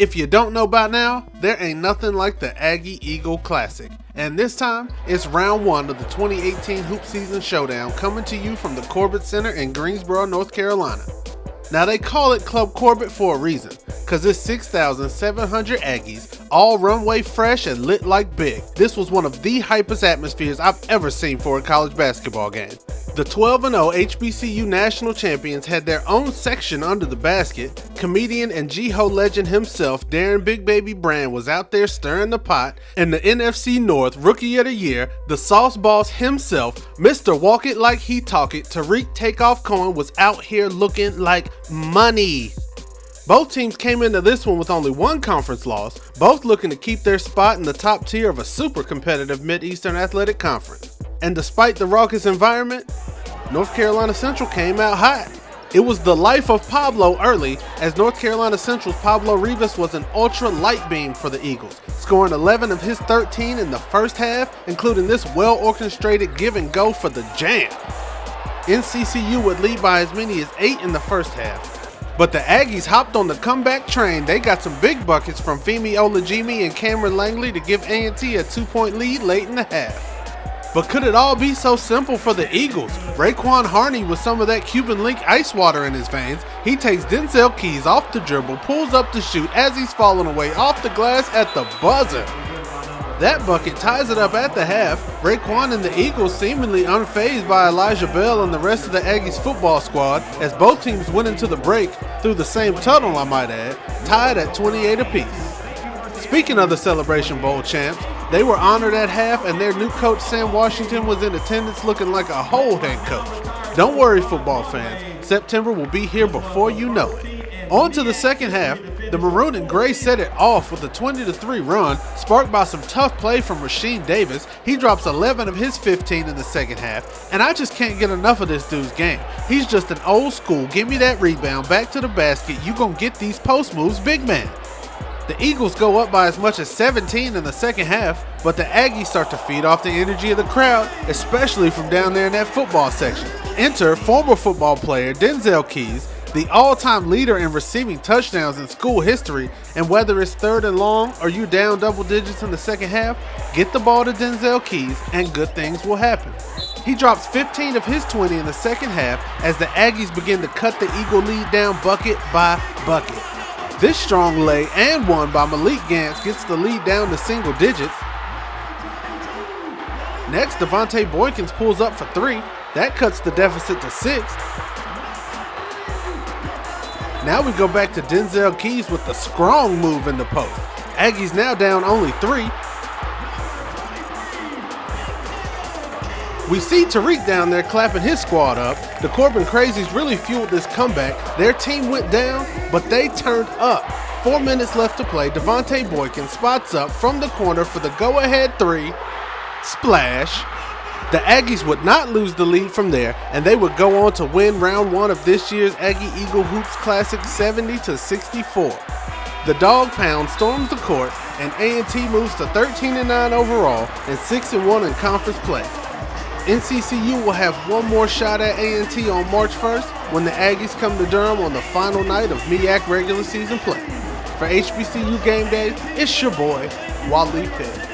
If you don't know by now, there ain't nothing like the Aggie-Eagle Classic. And this time, it's round one of the 2018 Hoop Season Showdown coming to you from the Corbett Center in Greensboro, North Carolina. Now they call it Club Corbett for a reason, cause it's 6,700 Aggies, all runway fresh and lit like big. This was one of the hypest atmospheres I've ever seen for a college basketball game. The 12-0 HBCU National Champions had their own section under the basket. Comedian and GHOE legend himself, Darren Big Baby Brand, was out there stirring the pot, and the NFC North Rookie of the Year, the Sauce Boss himself, Mr. Walk It Like He Talk It, Tarik Tarik Cohen, was out here looking like money. Both teams came into this one with only one conference loss, both looking to keep their spot in the top tier of a super competitive Mid-Eastern Athletic Conference. And despite the raucous environment, North Carolina Central came out hot. It was the life of Pablo early, as North Carolina Central's Pablo Rivas was an ultra light beam for the Eagles, scoring 11 of his 13 in the first half, including this well-orchestrated give and go for the jam. NCCU would lead by as many as 8 in the first half. But the Aggies hopped on the comeback train. They got some big buckets from Femi Olajimi and Cameron Langley to give A&T a 2-point lead late in the half. But could it all be so simple for the Eagles? Raekwon Harney with some of that Cuban link ice water in his veins. He takes Denzel Keys off the dribble, pulls up to shoot as he's falling away off the glass at the buzzer. That bucket ties it up at the half. Raekwon and the Eagles seemingly unfazed by Elijah Bell and the rest of the Aggies football squad, as both teams went into the break through the same tunnel, I might add, tied at 28 apiece. Speaking of the Celebration Bowl champs, they were honored at half, and their new coach Sam Washington was in attendance looking like a whole head coach. Don't worry, football fans, September will be here before you know it. On to the second half, the Maroon and Gray set it off with a 20-3 run, sparked by some tough play from Rasheem Davis. He drops 11 of his 15 in the second half, and I just can't get enough of this dude's game. He's just an old school, give me that rebound, back to the basket, you gon' get these post moves, big man. The Eagles go up by as much as 17 in the second half, but the Aggies start to feed off the energy of the crowd, especially from down there in that football section. Enter former football player Denzel Keys, the all-time leader in receiving touchdowns in school history, and whether it's third and long or you down double digits in the second half, get the ball to Denzel Keys and good things will happen. He drops 15 of his 20 in the second half as the Aggies begin to cut the Eagle lead down bucket by bucket. This strong lay and one by Malik Gantz gets the lead down to single digits. Next, Devontae Boykins pulls up for 3. That cuts the deficit to 6. Now we go back to Denzel Keys with the strong move in the post. Aggies now down only 3. We see Tarik down there clapping his squad up. The Corbin Crazies really fueled this comeback. Their team went down, but they turned up. 4 minutes left to play. Devontae Boykins spots up from the corner for the go-ahead 3. Splash. The Aggies would not lose the lead from there, and they would go on to win round 1 of this year's Aggie-Eagle Hoops Classic 70-64. The Dog Pound storms the court, and A&T moves to 13-9 overall and 6-1 in conference play. NCCU will have one more shot at A&T on March 1st when the Aggies come to Durham on the final night of MEAC regular season play. For HBCU Game Day, it's your boy, Wally Pitt.